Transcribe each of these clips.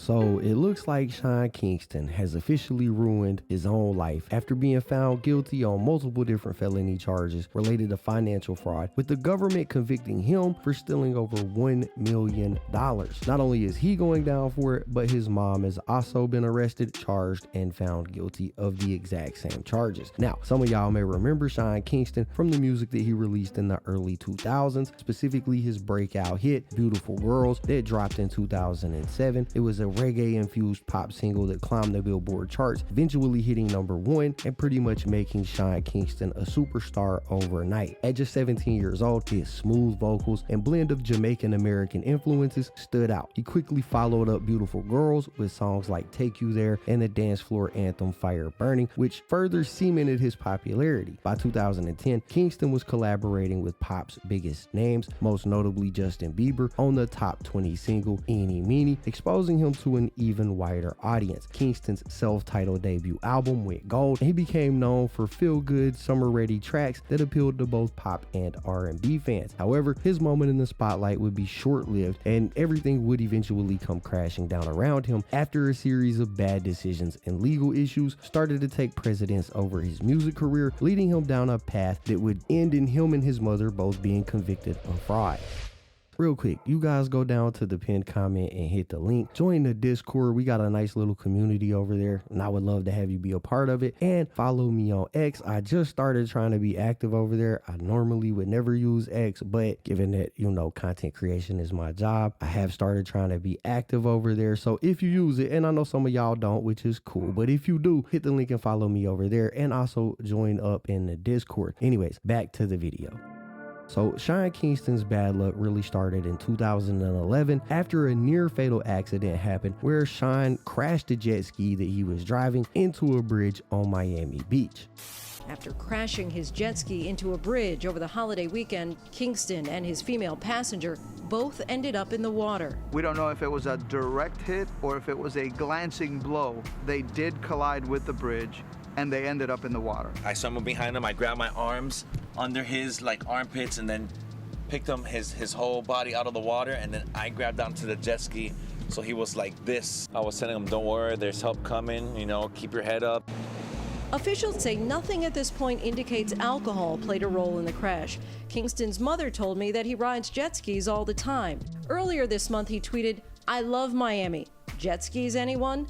So it looks like Sean Kingston has officially ruined his own life after being found guilty on multiple different felony charges related to financial fraud, with the government convicting him for stealing over $1 million. Not only is he going down for it, but his mom has also been arrested, charged, and found guilty of the exact same charges. Now, some of y'all may remember Sean Kingston from the music that he released in the early 2000s, specifically his breakout hit, Beautiful Girls, that dropped in 2007. It was a reggae-infused pop single that climbed the Billboard charts, eventually hitting #1 and pretty much making Sean Kingston a superstar overnight. At just 17 years old, his smooth vocals and blend of Jamaican-American influences stood out. He quickly followed up Beautiful Girls with songs like Take You There and the dance floor anthem Fire Burning, which further cemented his popularity. By 2010, Kingston was collaborating with pop's biggest names, most notably Justin Bieber, on the top 20 single Eeny Meeny, exposing him to an even wider audience. Kingston's self-titled debut album went gold, and he became known for feel-good, summer-ready tracks that appealed to both pop and R&B fans. However, his moment in the spotlight would be short-lived, and everything would eventually come crashing down around him after a series of bad decisions and legal issues started to take precedence over his music career, leading him down a path that would end in him and his mother both being convicted of fraud. Real quick, you guys go down to the pinned comment and hit the link. Join the Discord. We got a nice little community over there, and I would love to have you be a part of it. And follow me on X. I just started trying to be active over there. I normally would never use X, but given that, content creation is my job, I have started trying to be active over there. So if you use it, and I know some of y'all don't, which is cool, but if you do, hit the link and follow me over there, and also join up in the Discord. Anyways, back to the video. So Sean Kingston's bad luck really started in 2011 after a near fatal accident happened where Sean crashed a jet ski that he was driving into a bridge on Miami Beach. After crashing his jet ski into a bridge over the holiday weekend, Kingston and his female passenger both ended up in the water. We don't know if it was a direct hit or if it was a glancing blow. They did collide with the bridge, and they ended up in the water. I stumbled behind him. I grabbed my arms under his armpits and then picked him his whole body out of the water, and then I grabbed onto the jet ski. So he was like this. I was telling him, don't worry, there's help coming, keep your head up. Officials say nothing at this point indicates alcohol played a role in the crash. Kingston's mother told me that he rides jet skis all the time. Earlier this month, he tweeted, "I love Miami. Jet skis, anyone?"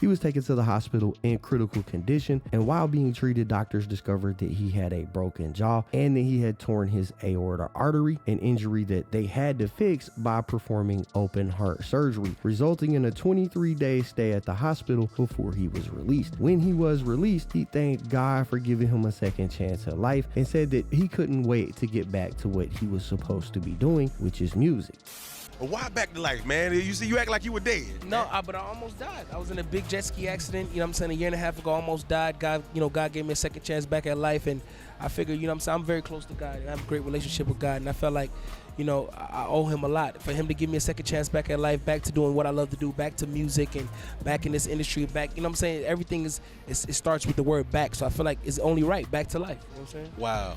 He was taken to the hospital in critical condition, and while being treated, doctors discovered that he had a broken jaw and that he had torn his aortic artery, an injury that they had to fix by performing open heart surgery, resulting in a 23-day stay at the hospital before he was released. When he was released, he thanked God for giving him a second chance at life and said that he couldn't wait to get back to what he was supposed to be doing, which is music. But why back to life, man? You act like you were dead. No, but I almost died. I was in a big jet ski accident, a year and a half ago, almost died. God gave me a second chance back at life, and I figured, I'm very close to God, and I have a great relationship with God, and I felt like, I owe him a lot. For him to give me a second chance back at life, back to doing what I love to do, back to music, and back in this industry, back, everything it starts with the word back, so I feel like it's only right, back to life, you know what I'm saying? Wow.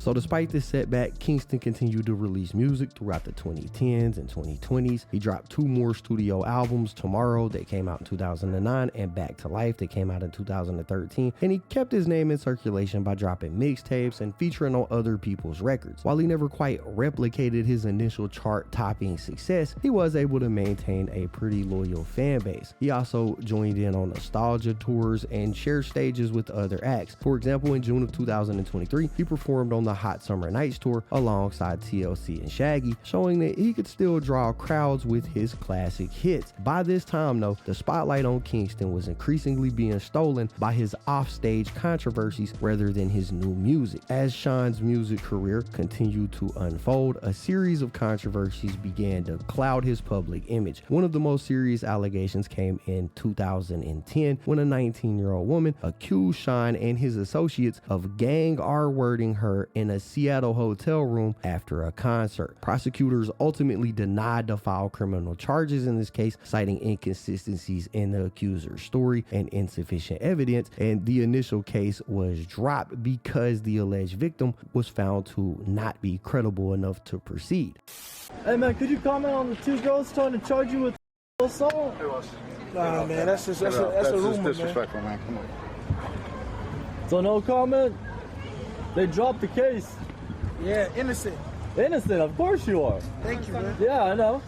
So despite this setback, Kingston continued to release music throughout the 2010s and 2020s. He dropped 2 more studio albums, Tomorrow, that came out in 2009, and Back to Life, that came out in 2013. And he kept his name in circulation by dropping mixtapes and featuring on other people's records. While he never quite replicated his initial chart-topping success, he was able to maintain a pretty loyal fan base. He also joined in on nostalgia tours and shared stages with other acts. For example, in June of 2023, he performed on the Hot Summer Nights tour alongside TLC and Shaggy, showing that he could still draw crowds with his classic hits. By this time, though, the spotlight on Kingston was increasingly being stolen by his offstage controversies rather than his new music. As Sean's music career continued to unfold, a series of controversies began to cloud his public image. One of the most serious allegations came in 2010 when a 19-year-old woman accused Sean and his associates of gang R-wording her in a Seattle hotel room after a concert. Prosecutors ultimately denied the file criminal charges in this case, citing inconsistencies in the accuser's story and insufficient evidence, and the initial case was dropped because the alleged victim was found to not be credible enough to proceed. Hey man, could you comment on the 2 girls trying to charge you with song? It was. Nah, man, that's a rumor, disrespectful, man. Come on. So no comment? They dropped the case. Yeah, innocent. Innocent, of course you are. Thank you, man. Yeah, I know.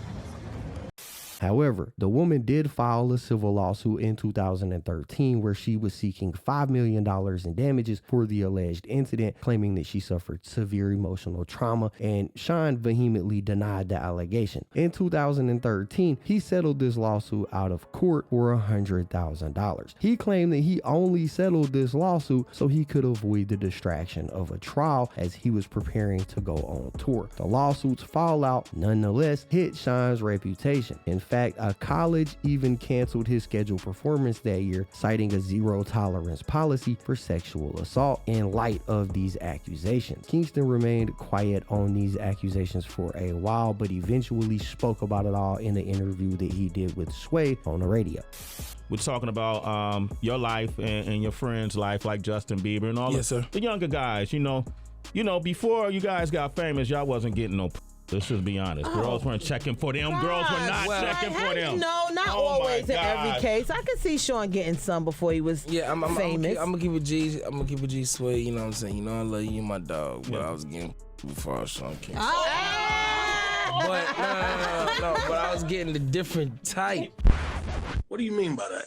However, the woman did file a civil lawsuit in 2013 where she was seeking $5 million in damages for the alleged incident, claiming that she suffered severe emotional trauma, and Sean vehemently denied the allegation. In 2013, he settled this lawsuit out of court for $100,000. He claimed that he only settled this lawsuit so he could avoid the distraction of a trial as he was preparing to go on tour. The lawsuit's fallout nonetheless hit Sean's reputation. In fact, a college even canceled his scheduled performance that year, citing a zero tolerance policy for sexual assault in light of these accusations. Kingston remained quiet on these accusations for a while, but eventually spoke about it all in an interview that he did with Sway on the radio. We're talking about your life and your friends' life, like Justin Bieber and all the younger guys. You know, before you guys got famous, y'all wasn't getting no. Let's just be honest. Girls weren't checking for them. Girls were not checking for them. No, not always in every case. I could see Sean getting some before he was famous. I'm gonna keep it G. I'm gonna keep it G. Sway. You know what I'm saying? You know I love you, my dog. But I was getting before I was Sean King. But no. But I was getting the different type. What do you mean by that?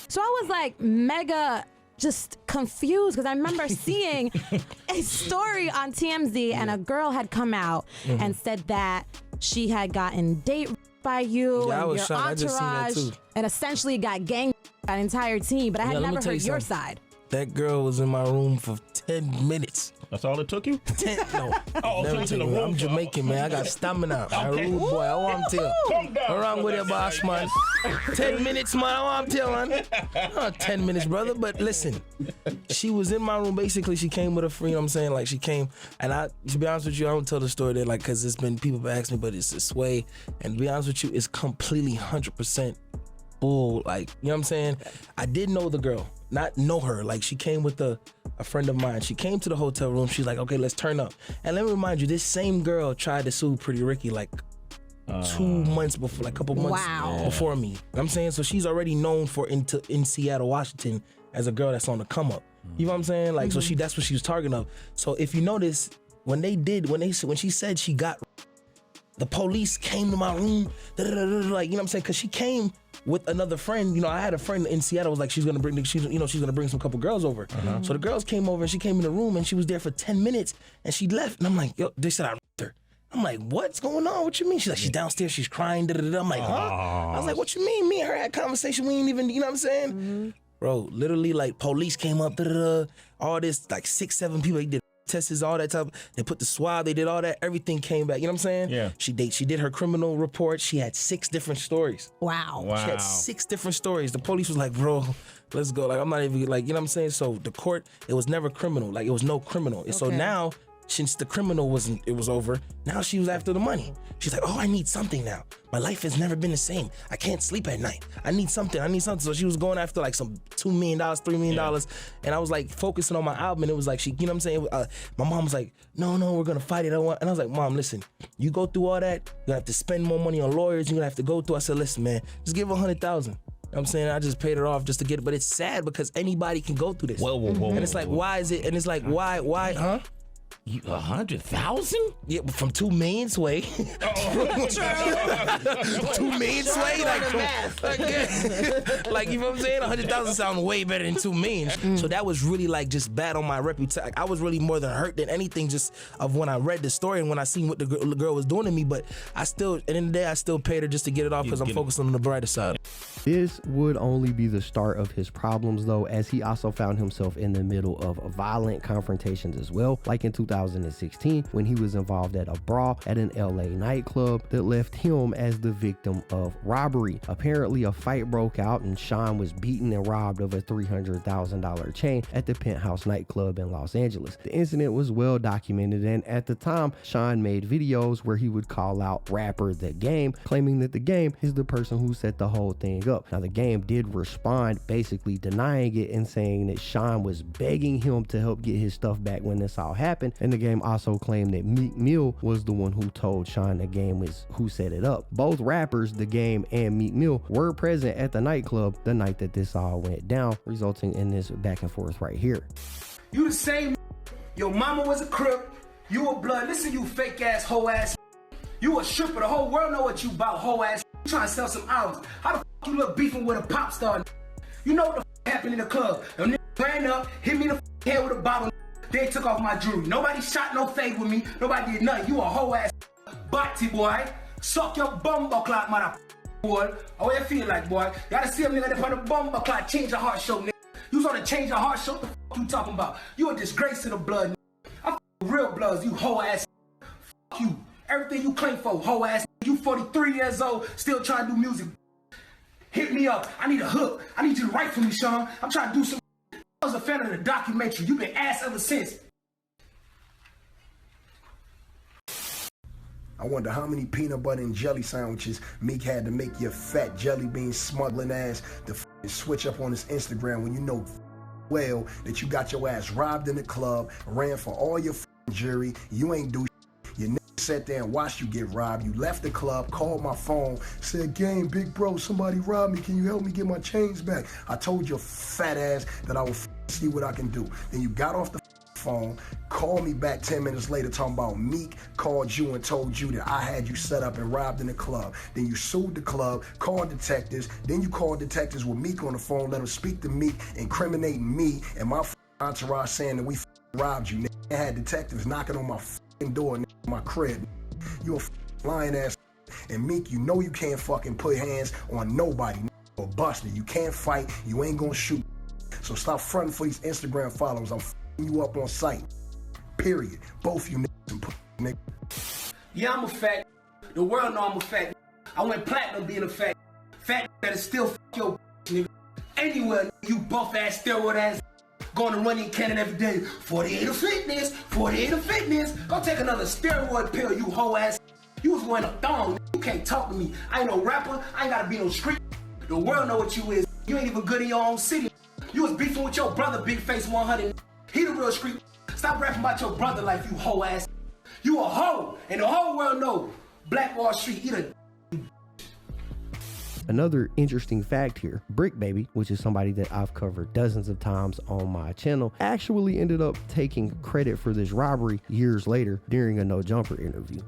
So I was like mega just confused because I remember seeing a story on TMZ and a girl had come out and said that she had gotten date by you and your shocked. I just seen that entourage too. and essentially got gang by an entire team, but I had never heard your side. That girl was in my room for 10 minutes. That's all it took you? 10, no. I'm Jamaican, man. I got stamina. I'm rude boy. I want to tell. Around with your boss, man. 10 minutes, man. I want to tell, man. 10 minutes, brother. But listen, she was in my room. Basically, she came with a friend. You know what I'm saying? Like, she came, and to be honest with you, I don't tell the story there, like, because it's been people have asked me, but it's a Sway. And to be honest with you, it's completely 100% bull. Like, you know what I'm saying? I did know the girl. Not know her. Like, she came with a friend of mine. She came to the hotel room. She's like, okay, let's turn up. And let me remind you, this same girl tried to sue Pretty Ricky like 2 months before, like a couple months before me. You know what I'm saying? So she's already known for in Seattle, Washington as a girl that's on the come up. You know what I'm saying? Like, so that's what she was targeting of. So if you notice, when she said she got, the police came to my room, like, you know what I'm saying? Because she came with another friend. You know, I had a friend in Seattle, was like, she's gonna bring some couple girls over. So the girls came over and she came in the room and she was there for 10 minutes and she left. And I'm like, yo, they said I raped her. I'm like, what's going on? What you mean? She's like, she's downstairs, she's crying. I'm like, huh? I was like, what you mean? Me and her had a conversation. We ain't even, you know what I'm saying? Bro, literally, like, police came up, all this, like 6-7 people. They did tests, all that type. They put the swab, they did all that. Everything came back. You know what I'm saying? Yeah. She did her criminal report. She had 6 different stories. Wow. She had 6 different stories. The police was like, bro, let's go. Like, I'm not even, like, you know what I'm saying? So the court, it was never criminal. Like, it was no criminal. Okay. So now, since the criminal was over, now she was after the money. She's like, oh, I need something now. My life has never been the same. I can't sleep at night. I need something. So she was going after like some $2 million, $3 million. And I was like focusing on my album, and it was like, she, you know what I'm saying? My mom was like, no, we're gonna fight it. And I was like, Mom, listen, you go through all that, you're gonna have to spend more money on lawyers, you're gonna have to go through. I said, listen, man, just give her $100,000. You know what I'm saying? I just paid her off just to get it. But it's sad because anybody can go through this. Whoa. And it's like, why is it? And it's like, why, huh? 100,000? Yeah, but from 2 million Sway. 2 million Sway, like you know what I'm saying? 100,000 sounds way better than 2 million. So that was really like just bad on my reputation. Like, I was really more than hurt than anything, just of when I read the story and when I seen what the girl was doing to me. But I still, at the end of the day, I still paid her just to get it off because I'm focused on the brighter side. This would only be the start of his problems, though, as he also found himself in the middle of violent confrontations as well, like in 2016 when he was involved at a brawl at an LA nightclub that left him as the victim of robbery. Apparently, a fight broke out and Sean was beaten and robbed of a $300,000 chain at the Penthouse nightclub in Los Angeles. The incident was well documented, and at the time, Sean made videos where he would call out rapper The Game, claiming that The Game is the person who set the whole thing up. Now, The Game did respond, basically denying it and saying that Sean was begging him to help get his stuff back when this all happened, And the Game also claimed that Meek Mill was the one who told Sean the Game was who set it up. Both rappers, the Game and Meek Mill, were present at the nightclub the night that this all went down, resulting in this back and forth right here. You the same. Your mama was a crip. You a blood. Listen, you fake ass, hoe ass. You a stripper. The whole world know what you about, hoe ass. You trying to sell some albums. How the f you look beefing with a pop star? You know what the f happened in the club. Them niggas ran up, hit me in the head with a bottle. They took off my jewelry. Nobody shot no fade with me. Nobody did nothing. You a hoe ass body boy. Suck your bumbo clock, mother boy. Oh, you feel like, boy? Gotta see a nigga that put a bumbo clock, change your heart show, nigga. You was on a change your heart show? What the f you talking about? You a disgrace to the blood, nigga. I'm real bloods, you hoe ass. F you. Everything you claim for, hoe ass. You 43 years old, still trying to do music. Hit me up. I need a hook. I need you to write for me, Sean. I'm trying to do some. I was a fan of the documentary. You've been ass ever since. I wonder how many peanut butter and jelly sandwiches Meek had to make your fat jelly bean smuggling ass to switch up on his Instagram when you know well that you got your ass robbed in the club, ran for all your jury, you ain't do shit. You sat there and watched you get robbed. You left the club, called my phone, said, "Gang, big bro, somebody robbed me. Can you help me get my chains back?" I told your fat ass that I would see what I can do. Then you got off the phone, called me back 10 minutes later talking about Meek called you and told you that I had you set up and robbed in the club. Then you sued the club, called detectives. Then you called detectives with Meek on the phone, let them speak to Meek, incriminating me and my entourage saying that we robbed you. I had detectives knocking on my door in my crib. You a lying ass. And Meek, you know you can't fucking put hands on nobody or busted. You can't fight. You ain't gonna shoot. So stop fronting for these Instagram followers. I'm you up on sight. Period. Both you niggas. Yeah, I'm a fat. The world know I'm a fat. I went platinum being a fat. Fat that is still your nigga. Anywhere you buff ass, steroid ass. Going to run in Canada every day. 48 of fitness. 48 of fitness. Go take another steroid pill, you hoe ass. You was wearing a thong. You can't talk to me. I ain't no rapper. I ain't gotta be no street. The world know what you is. You ain't even good in your own city. You was beefing with your brother, Big Face 100. He the real street. Stop rapping about your brother like you hoe ass. You a hoe. And the whole world know. Black Wall Street, you the Another interesting fact here, Brick Baby, which is somebody that I've covered dozens of times on my channel, actually ended up taking credit for this robbery years later during a No Jumper interview.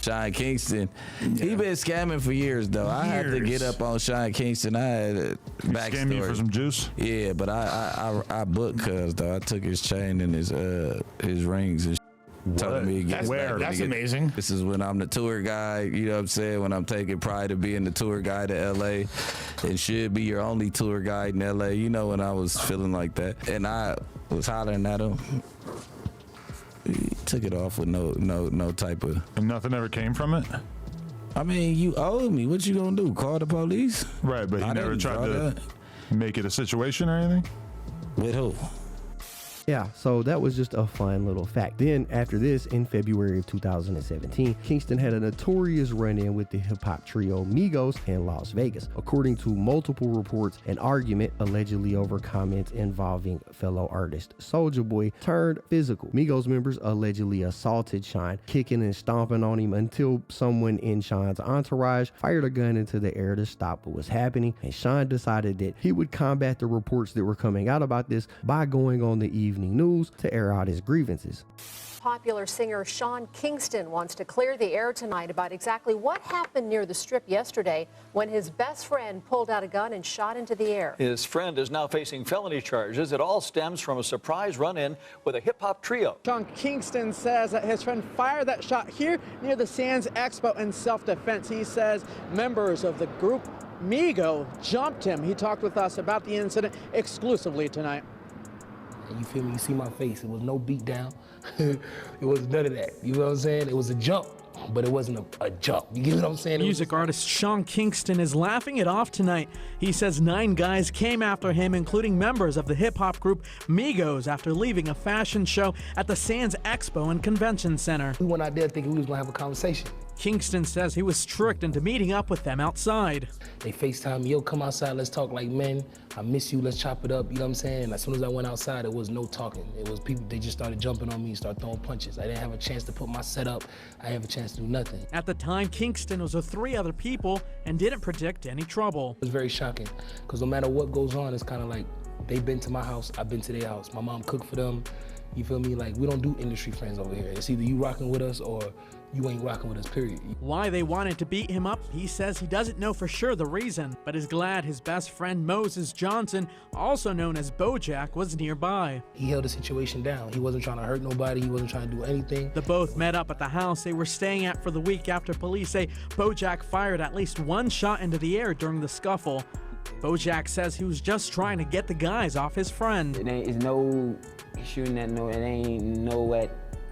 Sean Kingston, he been scamming for years though. I had to get up on Sean Kingston. I had a backstory. Scam you for some juice? Yeah, but I booked cuz though. I took his chain and his rings and told me That's amazing. This is when I'm the tour guide, you know what I'm saying? When I'm taking pride of being the tour guide to LA and should be your only tour guide in LA, you know, when I was feeling like that. And I was hollering at him. He took it off with no type of. And nothing ever came from it? I mean, you owed me. What you gonna do? Call the police? Right, but he never tried to make it a situation or anything? With who? Yeah, so that was just a fun little fact. Then after this, in February of 2017, Kingston had a notorious run-in with the hip-hop trio Migos in Las Vegas. According to multiple reports, an argument allegedly over comments involving fellow artist Soulja Boy turned physical. Migos members allegedly assaulted Sean, kicking and stomping on him until someone in Sean's entourage fired a gun into the air to stop what was happening, and Sean decided that he would combat the reports that were coming out about this by going on the evening news to air out his grievances. Popular singer Sean Kingston wants to clear the air tonight about exactly what happened near the Strip yesterday when his best friend pulled out a gun and shot into the air. His friend is now facing felony charges. It all stems from a surprise run-in with a hip-hop trio. Sean Kingston says that his friend fired that shot here near the Sands Expo in self-defense. He says members of the group Migo jumped him. He talked with us about the incident exclusively tonight. You feel me? You see my face. It was no beat down. It was none of that. You know what I'm saying? It was a jump, but it wasn't a jump. You get what I'm saying? Music artist Sean Kingston is laughing it off tonight. He says 9 guys came after him, including members of the hip-hop group Migos, after leaving a fashion show at the Sands Expo and Convention Center. We went out there thinking we was going to have a conversation. Kingston says he was tricked into meeting up with them outside. They FaceTime me, yo, come outside, let's talk like men. I miss you, let's chop it up, you know what I'm saying? And as soon as I went outside, it was no talking. It was people, they just started jumping on me, started throwing punches. I didn't have a chance to put my set up. I didn't have a chance to do nothing. At the time, Kingston was with 3 other people and didn't predict any trouble. It was very shocking, because no matter what goes on, it's kind of like, they've been to my house, I've been to their house. My mom cooked for them, you feel me? Like, we don't do industry friends over here. It's either you rocking with us or you ain't rocking with us, period. Why they wanted to beat him up, he says he doesn't know for sure the reason, but is glad his best friend Moses Johnson, also known as Bojack, was nearby. He held the situation down. He wasn't trying to hurt nobody. He wasn't trying to do anything. The both met up at the house they were staying at for the week after police say Bojack fired at least 1 shot into the air during the scuffle. Bojack says he was just trying to get the guys off his friend. It's no shooting at it ain't no at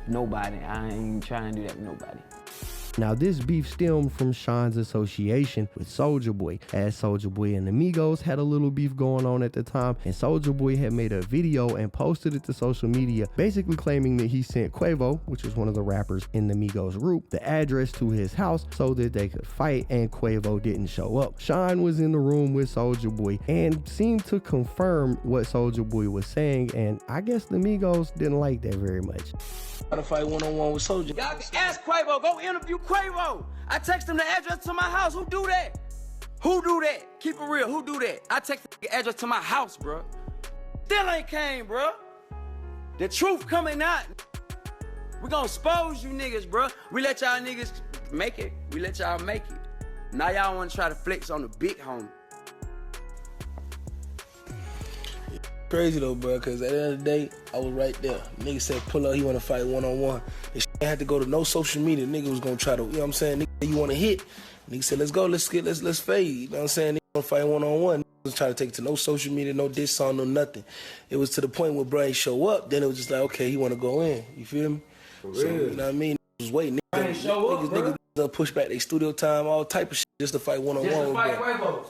nobody. I ain't trying to do that with nobody. Now, this beef stemmed from Sean's association with Soulja Boy, as Soulja Boy and the Migos had a little beef going on at the time, and Soulja Boy had made a video and posted it to social media, basically claiming that he sent Quavo, which is one of the rappers in the Migos group, the address to his house so that they could fight, and Quavo didn't show up. Sean was in the room with Soulja Boy and seemed to confirm what Soulja Boy was saying, and I guess the Migos didn't like that very much. Gotta fight one-on-one with Soulja. Y'all can ask Quavo, go interview Quavo. I text him the address to my house. Who do that? Who do that? Keep it real. Who do that? I text the address to my house, bro. Still ain't came, bro. The truth coming out. We gonna expose you niggas, bro. We let y'all niggas make it. We let y'all make it. Now y'all wanna try to flex on the big homie. Crazy though, bro, because at the end of the day, I was right there. Nigga said pull up, he want to fight one-on-one. And shit had to go to no social media. Nigga was gonna try to, you know what I'm saying? Nigga, you want to hit? Nigga said, let's go, let's fade. You know what I'm saying? Nigga want to fight one-on-one. Nigga was trying to take it to no social media, no diss song, no nothing. It was to the point where bro ain't show up, then it was just like, okay, he want to go in. You feel me? For So, real. you know what I mean? Niggas was waiting. Niggas push back their studio time, all type of shit just to fight one-on-one with bro.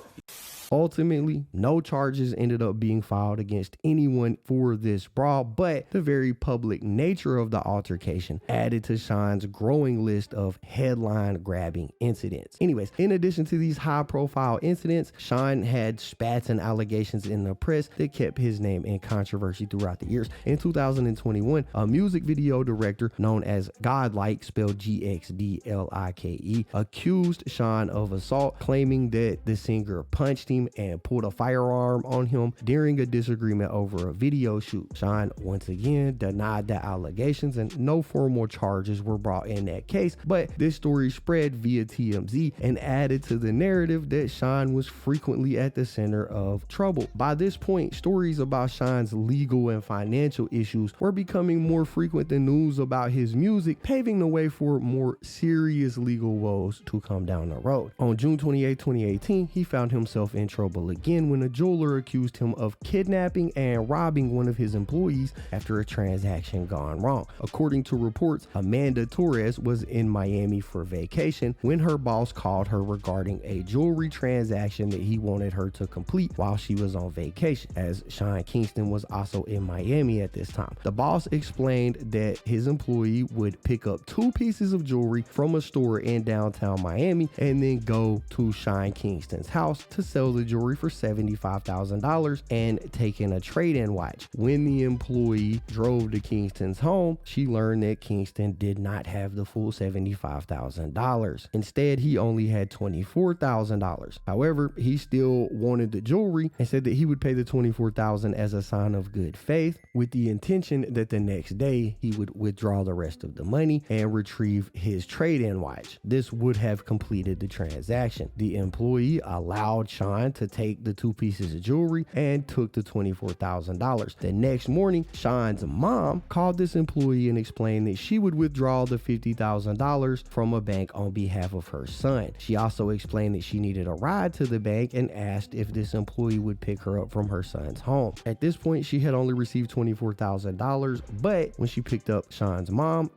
Ultimately, no charges ended up being filed against anyone for this brawl, but the very public nature of the altercation added to Sean's growing list of headline-grabbing incidents. Anyways, in addition to these high-profile incidents, Sean had spats and allegations in the press that kept his name in controversy throughout the years. In 2021, a music video director known as Godlike, spelled Gxdlike, accused Sean of assault, claiming that the singer punched him and pulled a firearm on him during a disagreement over a video shoot. Sean once again denied the allegations and no formal charges were brought in that case, but this story spread via TMZ and added to the narrative that Sean was frequently at the center of trouble. By this point, stories about Sean's legal and financial issues were becoming more frequent than news about his music, paving the way for more serious legal woes to come down the road. On June 28, 2018, he found himself in trouble again when a jeweler accused him of kidnapping and robbing one of his employees after a transaction gone wrong. According to reports, Amanda Torres was in Miami for vacation when her boss called her regarding a jewelry transaction that he wanted her to complete while she was on vacation, as Sean Kingston was also in Miami at this time. The boss explained that his employee would pick up 2 pieces of jewelry from a store in downtown Miami and then go to Sean Kingston's house to sell the jewelry for $75,000 and take in a trade-in watch. When the employee drove to Kingston's home, she learned that Kingston did not have the full $75,000. Instead, he only had $24,000. However, he still wanted the jewelry and said that he would pay the $24,000 as a sign of good faith, with the intention that the next day he would withdraw the rest of the money and retrieve his trade-in watch. This would have completed the transaction. The employee allowed Sean to take the 2 pieces of jewelry and took the $24,000. The next morning, Sean's mom called this employee and explained that she would withdraw the $50,000 from a bank on behalf of her son. She also explained that she needed a ride to the bank and asked if this employee would pick her up from her son's home. At this point, she had only received $24,000, but when she picked up Sean's mom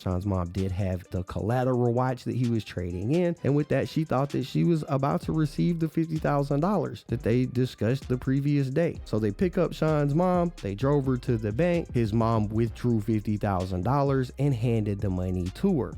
did have the collateral watch that he was trading in, and with that, she thought that she was about to receive the $50,000. that they discussed the previous day. So they pick up Sean's mom, they drove her to the bank. His mom withdrew $50,000 and handed the money to her.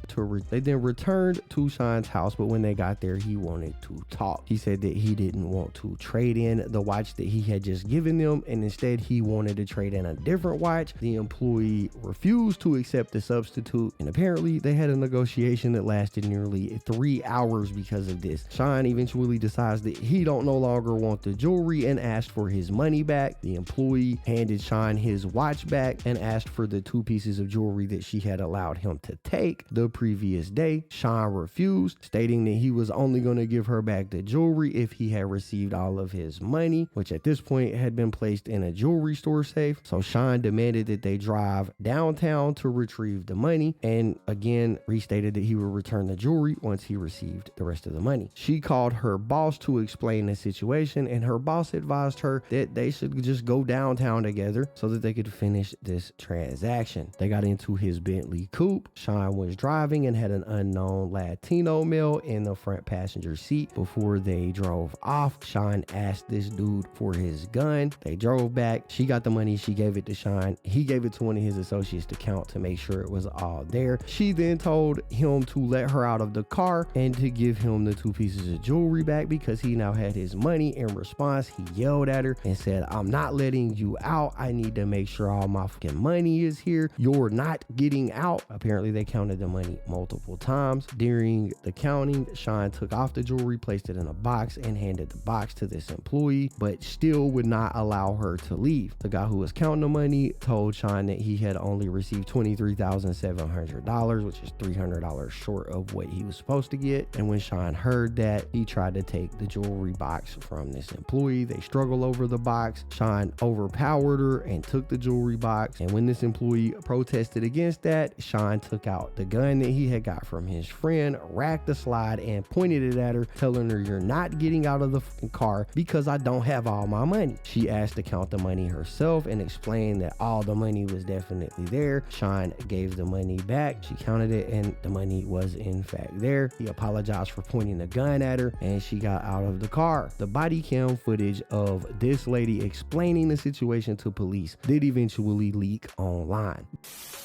They then returned to Sean's house, but when they got there, he wanted to talk. He said that he didn't want to trade in the watch that he had just given them, and instead he wanted to trade in a different watch. The employee refused to accept the substitute, and apparently they had a negotiation that lasted nearly 3 hours because of this. Sean eventually decides that he don't no longer want the jewelry and asked for his money back. The employee handed Sean his watch back and asked for the 2 pieces of jewelry that she had allowed him to take the previous day. Sean refused, stating that he was only going to give her back the jewelry if he had received all of his money, which at this point had been placed in a jewelry store safe. So Sean demanded that they drive downtown to retrieve the money, and again restated that he would return the jewelry once he received the rest of the money. She called her boss to explain the situation, and her boss advised her that they should just go downtown together so that they could finish this transaction. They got into his Bentley coupe. Sean was driving and had an unknown Latino male in the front passenger seat. Before they drove off, Sean asked this dude for his gun. They drove back. She got the money. She gave it to Sean. He gave it to one of his associates to count to make sure it was all there. She then told him to let her out of the car and to give him the 2 pieces of jewelry back because he now had his money. In response, he yelled at her and said, "I'm not letting you out. I need to make sure all my fucking money is here. You're not getting out." Apparently they counted the money multiple times. During the counting, Sean took off the jewelry, placed it in a box, and handed the box to this employee, but still would not allow her to leave. The guy who was counting the money told Sean that he had only received $23,700, which is $300 short of what he was supposed to get. And when Sean heard that, he tried to take the jewelry box from this employee. They struggled over the box. Sean overpowered her and took the jewelry box. And when this employee protested against that, Sean took out the gun that he had got from his friend, racked the slide, and pointed it at her, telling her, "You're not getting out of the car because I don't have all my money." She asked to count the money herself and explained that all the money was definitely there. Sean gave the money back. She counted it and the money was in fact there. He apologized for pointing the gun at her and she got out of the car. The body cam footage of this lady explaining the situation to police did eventually leak online.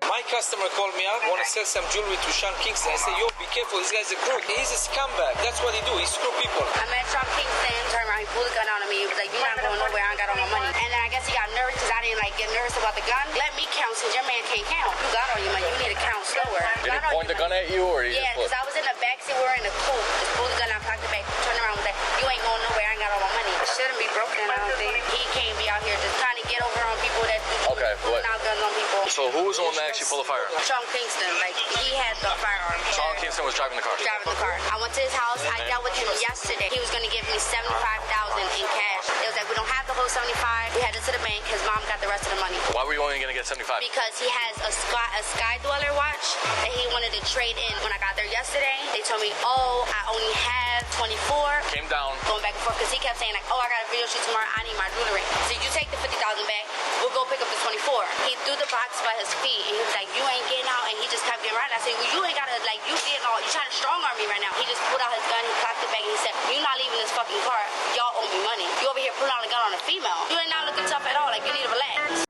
My customer called me up, want to sell some jewelry to Sean Kingston. I said, "Yo, be careful, this guy's a crook. He's a scumbag. That's what he do. He screw people." I met Sean Kingston, turned around, he pulled the gun out on me. He was like, "You're not going nowhere, I ain't got all my money." And then I guess he got nervous because I didn't get nervous about the gun. Let me count since your man can't count. You got all your money, you need to count slower. Did he point the gun at you or he Yeah, because I was in the backseat, we were in the coupe. Just pulled the gun out, cocked it back, turned around and was like, "You ain't going nowhere, I ain't got all my money." It shouldn't be broken, I don't think. He can't be out here just trying to get over on people that pulling out guns on people. So who was the one that actually pulled the firearm? Sean Kingston, like he had the firearm. Sean Kingston was driving the car. Driving the car. I went to his house. I dealt with him yesterday. He was going to give me $75,000 in cash. It was like, we don't have the whole 75. We headed to the bank. His mom got the rest of the money. Why were you only going to get 75? Because he has a Sky Dweller watch that he wanted to trade in. When I got there yesterday, they told me, "Oh, I only have 24. Came down. Going back and forth because he kept saying like, "Oh, I got a video shoot tomorrow. I need my jewelry." So you take the 50,000 back. We'll go pick up the 24. He threw the box by his feet and he was like, "You ain't getting out." And he just kept getting right. I said, "Well, you ain't gotta you getting all. You trying to strong arm me right now." He just pulled out his gun. He cocked it back and he said, "You're not leaving this fucking car. Y'all owe me money. You over here pulling out a gun on a female. You ain't not looking tough at all. Like you need to relax."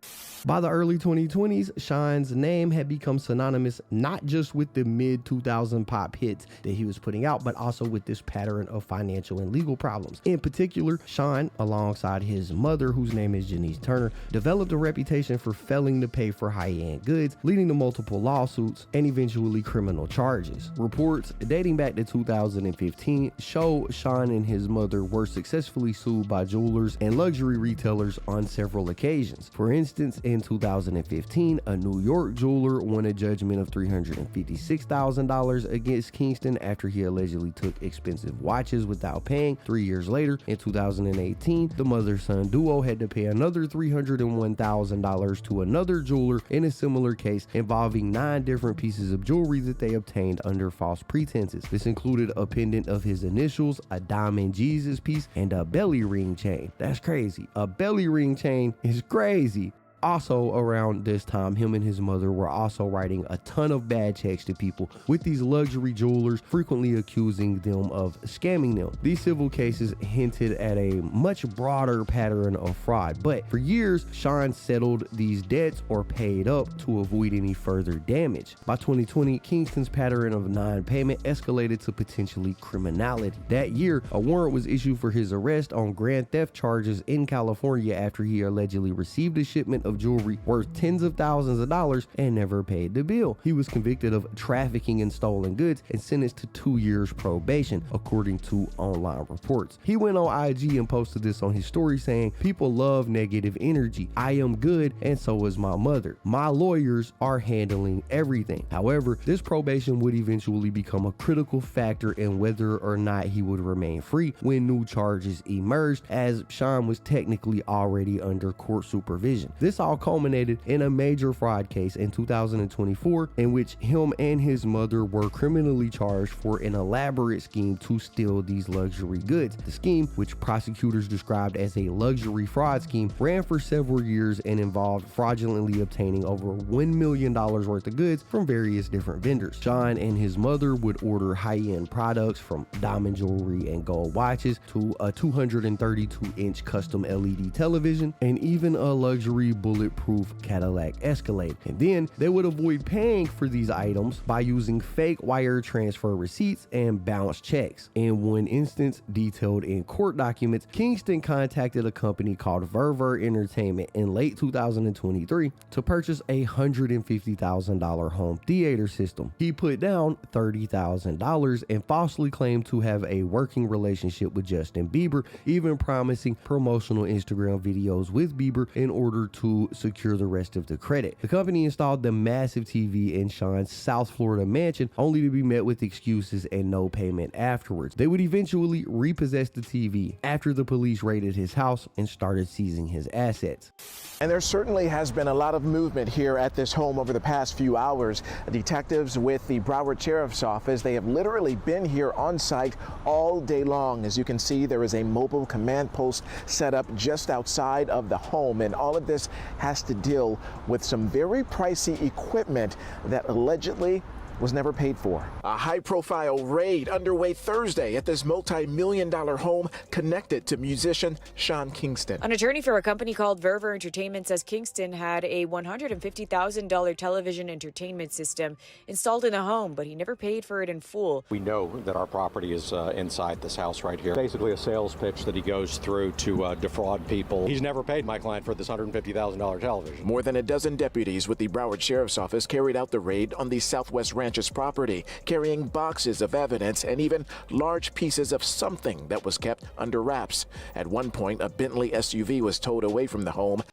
By the early 2020s, Sean's name had become synonymous not just with the mid-2000 pop hits that he was putting out, but also with this pattern of financial and legal problems. In particular, Sean, alongside his mother, whose name is Janice Turner, developed a reputation for failing to pay for high-end goods, leading to multiple lawsuits and eventually criminal charges. Reports dating back to 2015 show Sean and his mother were successfully sued by jewelers and luxury retailers on several occasions. For instance, in 2015, a New York jeweler won a judgment of $356,000 against Kingston after he allegedly took expensive watches without paying. 3 years later, in 2018, the mother-son duo had to pay another $301,000 to another jeweler in a similar case involving 9 different pieces of jewelry that they obtained under false pretenses. This included a pendant of his initials, a diamond Jesus piece, and a belly ring chain. That's crazy. A belly ring chain is crazy. Also, around this time, him and his mother were also writing a ton of bad checks to people, with these luxury jewelers frequently accusing them of scamming them. These civil cases hinted at a much broader pattern of fraud, but for years, Sean settled these debts or paid up to avoid any further damage. By 2020, Kingston's pattern of non-payment escalated to potentially criminality. That year, a warrant was issued for his arrest on grand theft charges in California after he allegedly received a shipment of jewelry worth tens of thousands of dollars and never paid the bill. He was convicted of trafficking in stolen goods and sentenced to 2 years probation, according to online reports. He went on IG and posted this on his story saying, "People love negative energy. I am good and so is my mother. My lawyers are handling everything." However, this probation would eventually become a critical factor in whether or not he would remain free when new charges emerged, as Sean was technically already under court supervision. This all culminated in a major fraud case in 2024 in which him and his mother were criminally charged for an elaborate scheme to steal these luxury goods. The scheme, which prosecutors described as a luxury fraud scheme, ran for several years and involved fraudulently obtaining over $1 million worth of goods from various different vendors. Sean and his mother would order high-end products from diamond jewelry and gold watches to a 232-inch custom LED television and even a luxury bulletproof Cadillac Escalade. And then they would avoid paying for these items by using fake wire transfer receipts and bounced checks. In one instance, detailed in court documents, Kingston contacted a company called Verver Entertainment in late 2023 to purchase a $150,000 home theater system. He put down $30,000 and falsely claimed to have a working relationship with Justin Bieber, even promising promotional Instagram videos with Bieber in order to secure the rest of the credit. The company installed the massive TV in Sean's South Florida mansion, only to be met with excuses and no payment afterwards. They would eventually repossess the TV after the police raided his house and started seizing his assets. And there certainly has been a lot of movement here at this home over the past few hours. Detectives with the Broward Sheriff's Office, they have literally been here on site all day long. As you can see, there is a mobile command post set up just outside of the home, and all of this has to deal with some very pricey equipment that allegedly was never paid for. A high-profile raid underway Thursday at this multi-million-dollar home connected to musician Sean Kingston. An attorney for a company called Verver Entertainment says Kingston had a $150,000 television entertainment system installed in the home, but he never paid for it in full. We know that our property is inside this house right here. Basically a sales pitch that he goes through to defraud people. He's never paid my client for this $150,000 television. More than a dozen deputies with the Broward Sheriff's Office carried out the raid on the Southwest Ranch's property, carrying boxes of evidence and even large pieces of something that was kept under wraps. At one point, a Bentley SUV was towed away from the home.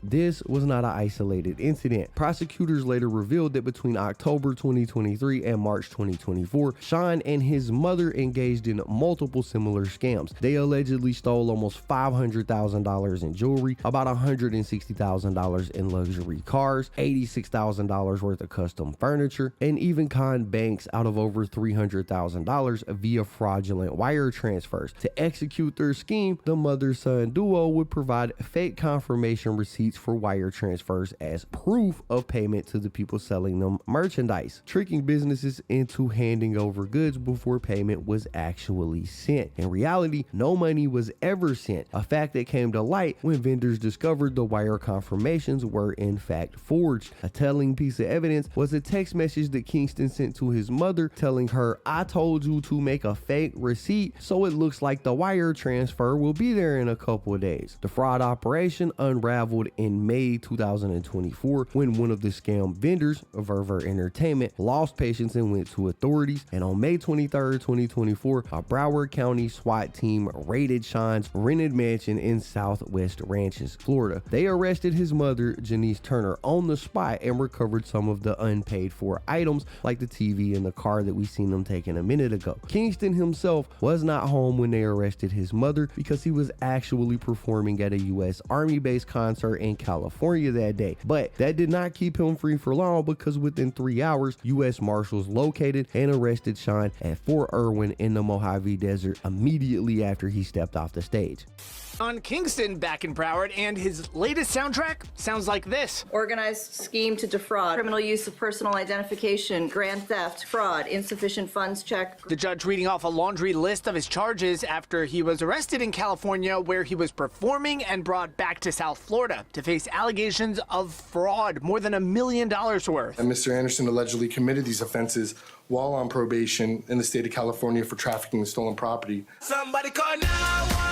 This was not an isolated incident. Prosecutors later revealed that between October 2023 and March 2024, Sean and his mother engaged in multiple similar scams. They allegedly stole almost $500,000 in jewelry, about $160,000 in luxury cars, $86,000 worth of custom furniture, and even conned banks out of over $300,000 via fraudulent wire transfers. To execute their scheme, the mother-son duo would provide fake confirmation receipts for wire transfers as proof of payment to the people selling them merchandise, tricking businesses into handing over goods before payment was actually sent. In reality, no money was ever sent, a fact that came to light when vendors discovered the wire confirmations were in fact forged. A telling piece of evidence was a text message that Kingston sent to his mother telling her, "I told you to make a fake receipt, so it looks like the wire transfer will be there in a couple of days." The fraud operation unraveled in May 2024 when one of the scam vendors, Verver Entertainment, lost patience and went to authorities. And on May 23rd, 2024, a Broward County SWAT team raided Sean's rented mansion in Southwest Ranches, Florida. They arrested his mother, Janice Turner, on the spot and recovered some of the unpaid for items like the TV and the car that we seen them taking a minute ago. Kingston himself was not home when they arrested his mother because he was actually performing at a U.S. Army base concert in California that day. But that did not keep him free for long, because within 3 hours, U.S. Marshals located and arrested Sean at Fort Irwin in the Mojave Desert immediately after he stepped off the stage. On Kingston back in Broward, and his latest soundtrack sounds like this. Organized scheme to defraud, criminal use of personal identification, grand theft, fraud, insufficient funds check. The judge reading off a laundry list of his charges after he was arrested in California, where he was performing and brought back to South Florida to face allegations of fraud, more than $1 million worth. And Mr. Anderson allegedly committed these offenses while on probation in the state of California for trafficking and stolen property. Somebody call 911.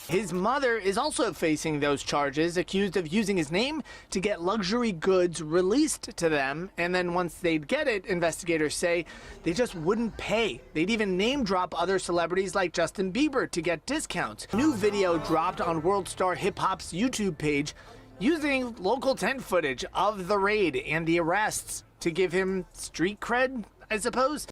His mother is also facing those charges, accused of using his name to get luxury goods released to them. And then once they'd get it, investigators say they just wouldn't pay. They'd even name drop other celebrities like Justin Bieber to get discounts. New video dropped on World Star Hip Hop's YouTube page using local tent footage of the raid and the arrests to give him street cred, I suppose.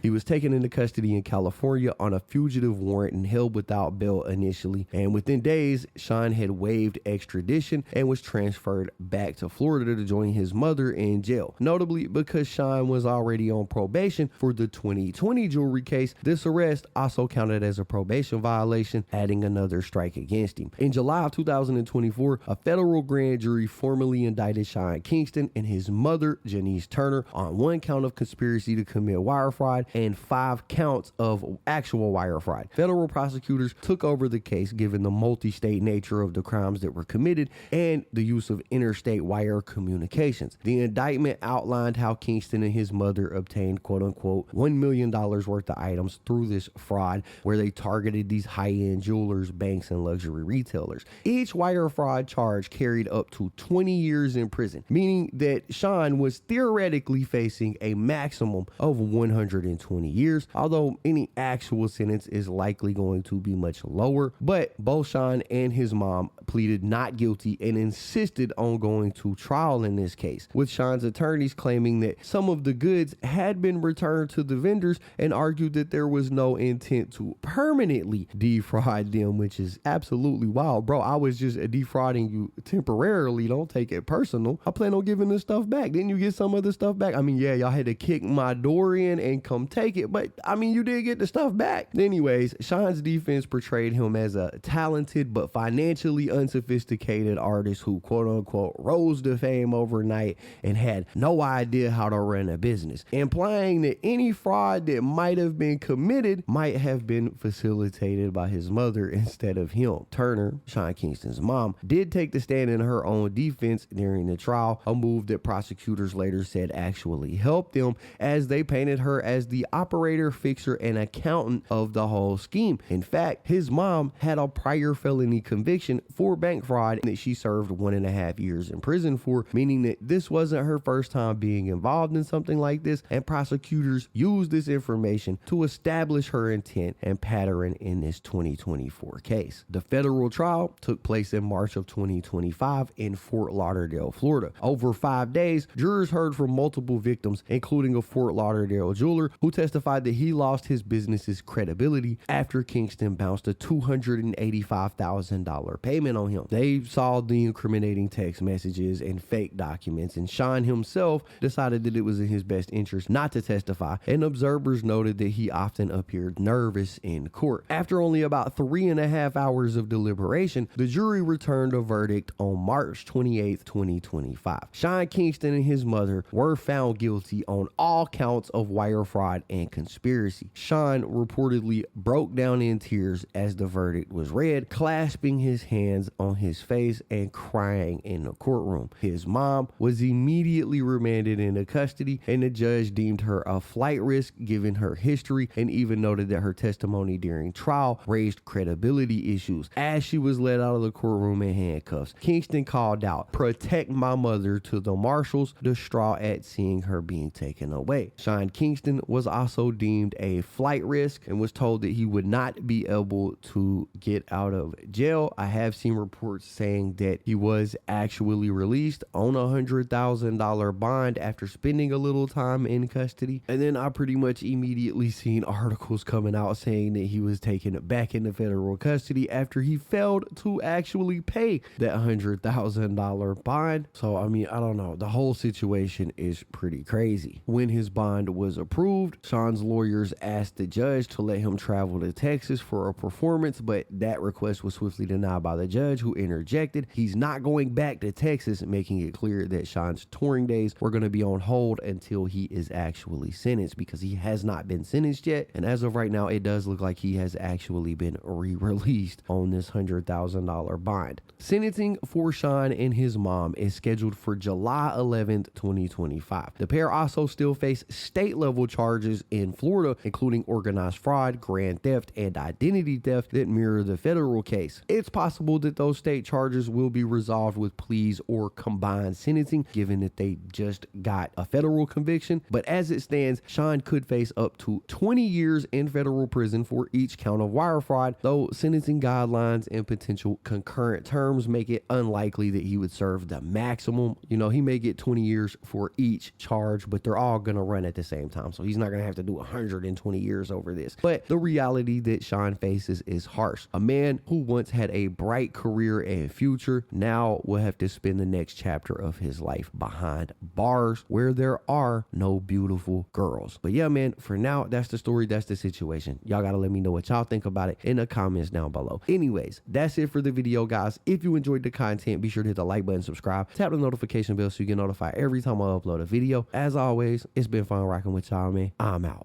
He was taken into custody in California on a fugitive warrant and held without bail initially. And within days, Sean had waived extradition and was transferred back to Florida to join his mother in jail. Notably, because Sean was already on probation for the 2020 jewelry case, this arrest also counted as a probation violation, adding another strike against him. In July of 2024, a federal grand jury formally indicted Sean Kingston and his mother, Janice Turner, on 1 count of conspiracy to commit wire fraud and 5 counts of actual wire fraud. Federal prosecutors took over the case given the multi-state nature of the crimes that were committed and the use of interstate wire communications. The indictment outlined how Kingston and his mother obtained quote-unquote $1 million worth of items through this fraud, where they targeted these high-end jewelers, banks, and luxury retailers. Each wire fraud charge carried up to 20 years in prison, meaning that Sean was theoretically facing a maximum of 120 years, although any actual sentence is likely going to be much lower. But both Sean and his mom pleaded not guilty and insisted on going to trial in this case, with Sean's attorneys claiming that some of the goods had been returned to the vendors and argued that there was no intent to permanently defraud them, which is absolutely wild. Bro, I was just defrauding you temporarily. Don't take it personal. I plan on giving this stuff back. Didn't you get some of the stuff back? I mean, yeah, y'all had to kick my door in and come take it, but I mean, you did get the stuff back. Anyways, Sean's defense portrayed him as a talented but financially unsophisticated artist who quote unquote rose to fame overnight and had no idea how to run a business, implying that any fraud that might have been committed might have been facilitated by his mother instead of him. Turner, Sean Kingston's mom, did take the stand in her own defense during the trial, a move that prosecutors later said actually helped them, as they painted her as the operator, fixer, and accountant of the whole scheme. In fact, his mom had a prior felony conviction for bank fraud that she served 1.5 years in prison for, meaning that this wasn't her first time being involved in something like this, and prosecutors used this information to establish her intent and pattern in this 2024 case. The federal trial took place in March of 2025 in Fort Lauderdale, Florida. Over 5 days, jurors heard from multiple victims, including a Fort Lauderdale jeweler who testified that he lost his business's credibility after Kingston bounced a $285,000 payment on him. They saw the incriminating text messages and fake documents, and Sean himself decided that it was in his best interest not to testify, and observers noted that he often appeared nervous in court. After only about 3.5 hours of deliberation, the jury returned a verdict on March 28, 2025. Sean Kingston and his mother were found guilty on all counts of wire fraud and conspiracy. Sean reportedly broke down in tears as the verdict was read, clasping his hands on his face and crying in the courtroom. His mom was immediately remanded into custody, and the judge deemed her a flight risk given her history, and even noted that her testimony during trial raised credibility issues. As she was led out of the courtroom in handcuffs, Kingston called out, "Protect my mother," to the marshals, distraught at seeing her being taken away. Sean Kingston was also deemed a flight risk and was told that he would not be able to get out of jail. I have seen reports saying that he was actually released on a $100,000 bond after spending a little time in custody. And then I pretty much immediately seen articles coming out saying that he was taken back into federal custody after he failed to actually pay that $100,000 bond. So, I mean, I don't know. The whole situation is pretty crazy. When his bond was approved. Sean's lawyers asked the judge to let him travel to Texas for a performance, but that request was swiftly denied by the judge, who interjected he's not going back to Texas, making it clear that Sean's touring days were going to be on hold until he is actually sentenced, because he has not been sentenced yet. And as of right now, it does look like he has actually been re-released on this $100,000 bond. Sentencing for Sean and his mom is scheduled for July 11th, 2025. The pair also still face state level charges in Florida, including organized fraud, grand theft, and identity theft that mirror the federal case. It's possible that those state charges will be resolved with pleas or combined sentencing, given that they just got a federal conviction. But as it stands, Sean could face up to 20 years in federal prison for each count of wire fraud, though sentencing guidelines and potential concurrent terms make it unlikely that he would serve the maximum. You know, he may get 20 years for each charge, but they're all going to run at the same time. So he's not going to have to do 120 years over this. But the reality that Sean faces is harsh. A man who once had a bright career and future now will have to spend the next chapter of his life behind bars where there are no beautiful girls. But yeah, man, for now, that's the story. That's the situation. Y'all got to let me know what y'all think about it in the comments down below. Anyways, that's it for the video, guys. If you enjoyed the content, be sure to hit the like button, subscribe, tap the notification bell so you get notified every time I upload a video. As always, it's been fun rocking with y'all, man. I'm out.